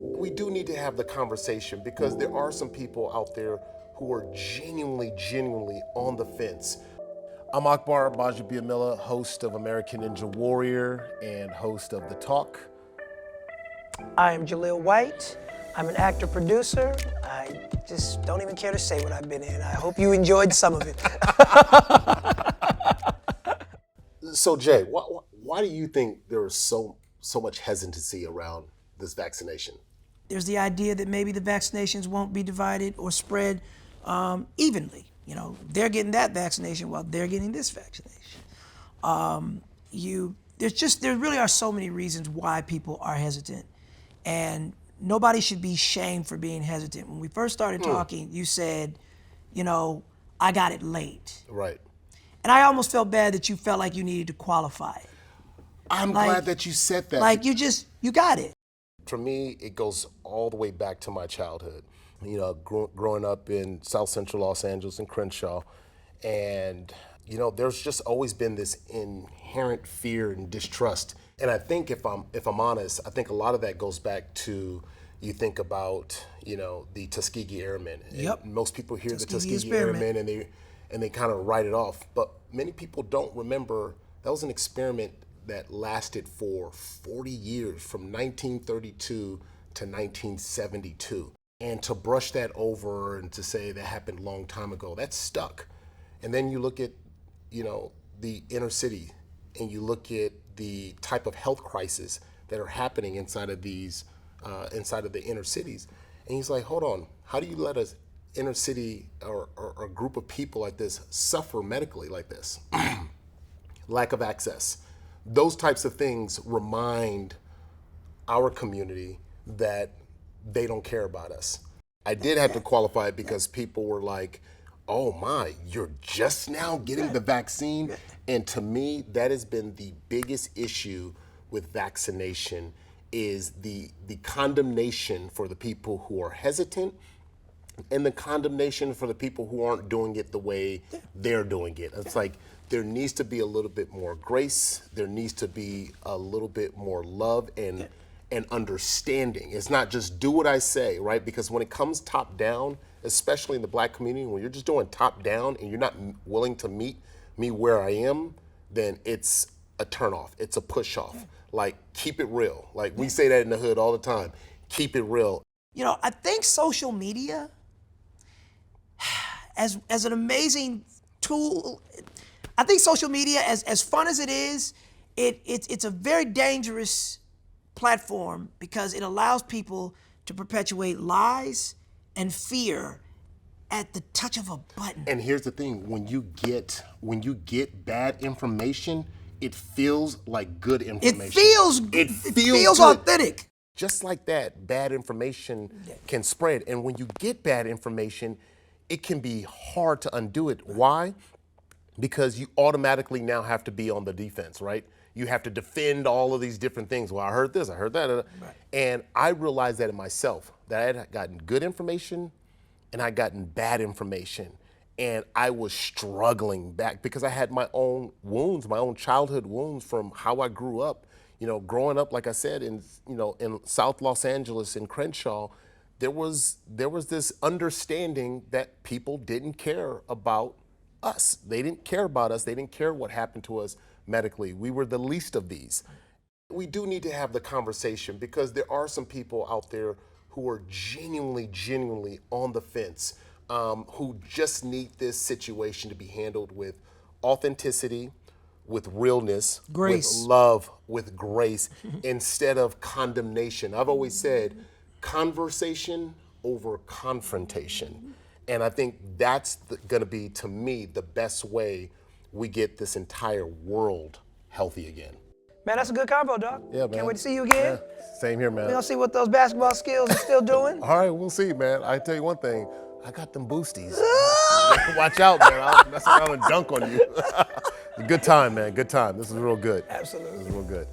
We do need to have the conversation because there are some people out there who are genuinely on the fence. I'm Akbar Akbar Gbajabiamila, host of American Ninja Warrior and host of The Talk. I am Jaleel White. I'm an actor-producer. I just don't even care to say what I've been in. I hope you enjoyed some of it. So Jay, why do you think there is so much hesitancy around this vaccination? There's the idea that maybe the vaccinations won't be divided or spread evenly. You know, they're getting that vaccination while they're getting this vaccination. There really are so many reasons why people are hesitant, and nobody should be shamed for being hesitant. When we first started talking, you said, you know, I got it late. Right. And I almost felt bad that you felt like you needed to qualify it. I'm glad that you said that. Like you got it. For me, it goes all the way back to my childhood. You know, growing up in South Central Los Angeles in Crenshaw, and you know, there's just always been this inherent fear and distrust. And I think if I'm honest, I think a lot of that goes back to, you think about, you know, the Tuskegee Airmen. Yep. And most people hear Tuskegee the Tuskegee experiment. Airmen and they kind of write it off. But many people don't remember that was an experiment that lasted for 40 years, from 1932 to 1972. And to brush that over and to say that happened a long time ago, that's stuck. And then you look at, you know, the inner city, and you look at the type of health crisis that are happening inside of these, inside of the inner cities. And he's like, hold on, how do you let us inner city or a group of people like this suffer medically like this? Lack of access. Those types of things remind our community that they don't care about us. I did have to qualify it because people were like, oh my, you're just now getting the vaccine? And to me, that has been the biggest issue with vaccination, is the condemnation for the people who are hesitant and the condemnation for the people who aren't doing it the way they're doing it. It's like, there needs to be a little bit more grace. There needs to be a little bit more love and understanding. It's not just do what I say, right? Because when it comes top down, especially in the Black community, when you're just doing top down and you're not willing to meet me where I am, then it's a turnoff. It's a push off. Like, keep it real. Like, we say that in the hood all the time. Keep it real. You know, I think social media, as an amazing tool, I think social media, as fun as it is, it's a very dangerous platform because it allows people to perpetuate lies and fear at the touch of a button. And here's the thing: when you get bad information, it feels like good information. It feels good. authentic. Just like that, bad information can spread. And when you get bad information, it can be hard to undo it. Why? Because you automatically now have to be on the defense, right? You have to defend all of these different things. Well, I heard this, I heard that. Right. And I realized that in myself, that I had gotten good information and I'd gotten bad information. And I was struggling back because I had my own wounds, my own childhood wounds from how I grew up. You know, growing up, like I said, in South Los Angeles in Crenshaw, there was this understanding that people didn't care about us. They didn't care about us. They didn't care what happened to us medically. We were the least of these. We do need to have the conversation because there are some people out there who are genuinely on the fence, who just need this situation to be handled with authenticity, with realness, grace, with love, with grace, instead of condemnation. I've always said conversation over confrontation. And I think that's going to be, to me, the best way we get this entire world healthy again. Man, that's a good combo, dog. Yeah, man. Can't wait to see you again. Yeah, same here, man. We're gonna see what those basketball skills are still doing. All right, we'll see, man. I tell you one thing, I got them boosties. Watch out, man. I'll mess around and dunk on you. Good time, man. Good time. This is real good. Absolutely. This is real good.